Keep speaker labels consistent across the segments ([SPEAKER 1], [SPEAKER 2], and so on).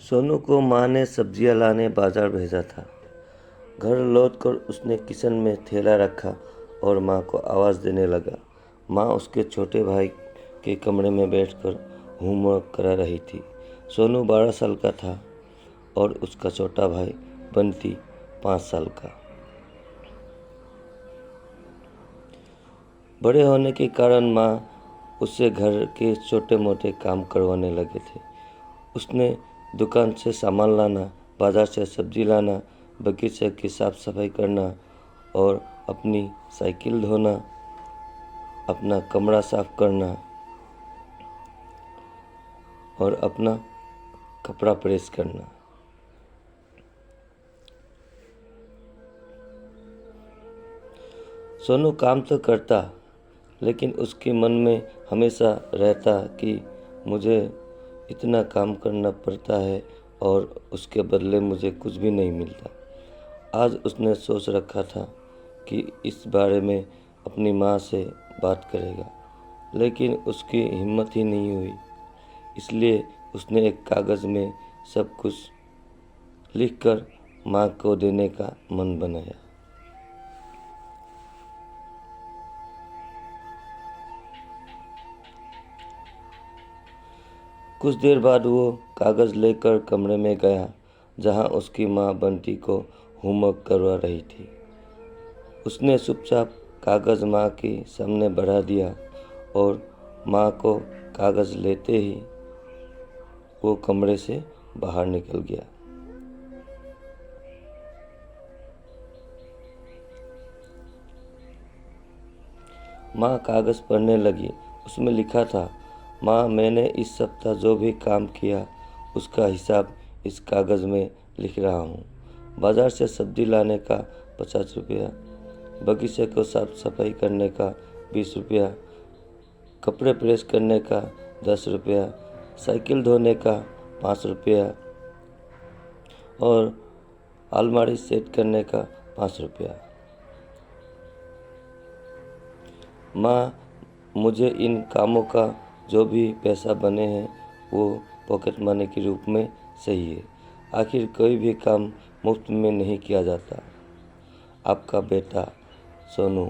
[SPEAKER 1] सोनू को माँ ने सब्जियां लाने बाजार भेजा था। घर लौटकर उसने किचन में थैला रखा और माँ को आवाज़ देने लगा। माँ उसके छोटे भाई के कमरे में बैठकर होमवर्क करा रही थी। सोनू 12 साल का था और उसका छोटा भाई बंटी 5 साल का। बड़े होने के कारण माँ उससे घर के छोटे मोटे काम करवाने लगे थे। उसने दुकान से सामान लाना, बाजार से सब्जी लाना, बगीचे की साफ सफाई करना और अपनी साइकिल धोना, अपना कमरा साफ करना और अपना कपड़ा प्रेस करना। सोनू काम तो करता, लेकिन उसके मन में हमेशा रहता कि मुझे इतना काम करना पड़ता है और उसके बदले मुझे कुछ भी नहीं मिलता। आज उसने सोच रखा था कि इस बारे में अपनी माँ से बात करेगा, लेकिन उसकी हिम्मत ही नहीं हुई। इसलिए उसने एक कागज़ में सब कुछ लिखकर माँ को देने का मन बनाया। कुछ देर बाद वो कागज़ लेकर कमरे में गया जहाँ उसकी माँ बंटी को होमवर्क करवा रही थी। उसने चुपचाप कागज़ माँ के सामने बढ़ा दिया और माँ को कागज़ लेते ही वो कमरे से बाहर निकल गया। माँ कागज़ पढ़ने लगी। उसमें लिखा था, माँ, मैंने इस सप्ताह जो भी काम किया उसका हिसाब इस कागज़ में लिख रहा हूँ। बाज़ार से सब्जी लाने का 50 रुपया, बगीचे को साफ सफाई करने का 20 रुपया, कपड़े प्रेस करने का 10 रुपया, साइकिल धोने का 5 रुपया और अलमारी सेट करने का 5 रुपया। माँ, मुझे इन कामों का जो भी पैसा बने हैं वो पॉकेट मनी के रूप में सही है। आखिर कोई भी काम मुफ्त में नहीं किया जाता। आपका बेटा सोनू।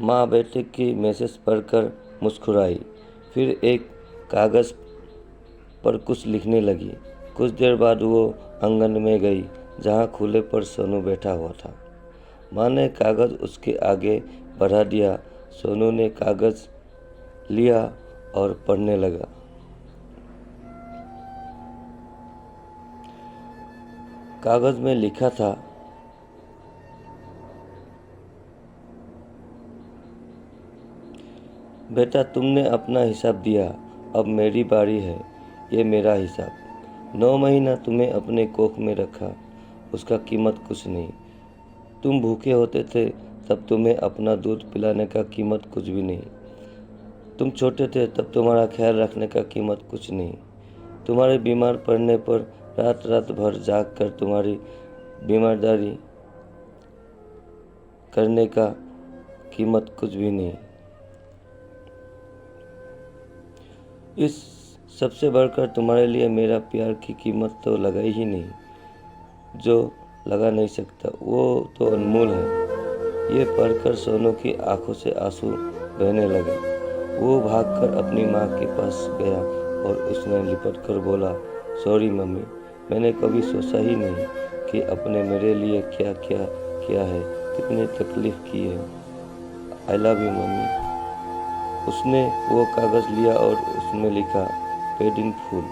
[SPEAKER 1] माँ बेटे की मैसेज पढ़कर मुस्कुराई, फिर एक कागज़ पर कुछ लिखने लगी। कुछ देर बाद वो आंगन में गई जहाँ खुले पर सोनू बैठा हुआ था। माँ ने कागज़ उसके आगे बढ़ा दिया। सोनू ने कागज़ लिया और पढ़ने लगा। कागज़ में लिखा था, बेटा, तुमने अपना हिसाब दिया, अब मेरी बारी है। ये मेरा हिसाब। 9 महीना तुम्हें अपने कोख में रखा, उसका कीमत कुछ नहीं। तुम भूखे होते थे तब तुम्हें अपना दूध पिलाने का कीमत कुछ भी नहीं। तुम छोटे थे तब तुम्हारा ख्याल रखने का कीमत कुछ नहीं। तुम्हारे बीमार पड़ने पर रात रात भर जाग कर तुम्हारी बीमारदारी करने का कीमत कुछ भी नहीं। इस सबसे बढ़कर तुम्हारे लिए मेरा प्यार की कीमत तो लगाई ही नहीं। जो लगा नहीं सकता वो तो अनमोल है। ये पढ़कर सोनू की आंखों से आंसू बहने लगे। वो भागकर अपनी माँ के पास गया और उसने लिपट कर बोला, सॉरी मम्मी, मैंने कभी सोचा ही नहीं कि आपने मेरे लिए क्या क्या किया है, कितनी तकलीफ की है। I love you mummy. उसने वो कागज़ लिया और उसमें लिखा, पेड इन फुल।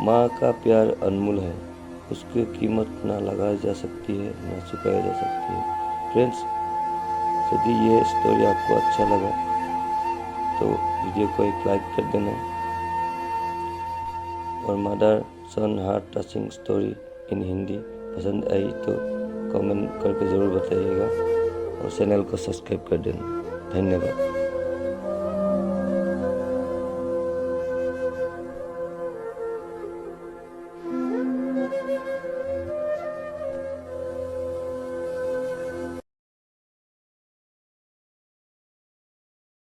[SPEAKER 1] माँ का प्यार अनमोल है। उसकी कीमत ना लगाई जा सकती है, ना चुकाई जा सकती है। फ्रेंड्स, यदि ये स्टोरी आपको अच्छा लगा तो वीडियो को एक लाइक कर देना और mother sun heart touching story in Hindi पसंद आई तो कमेंट करके ज़रूर बताइएगा और चैनल को सब्सक्राइब कर देना। धन्यवाद।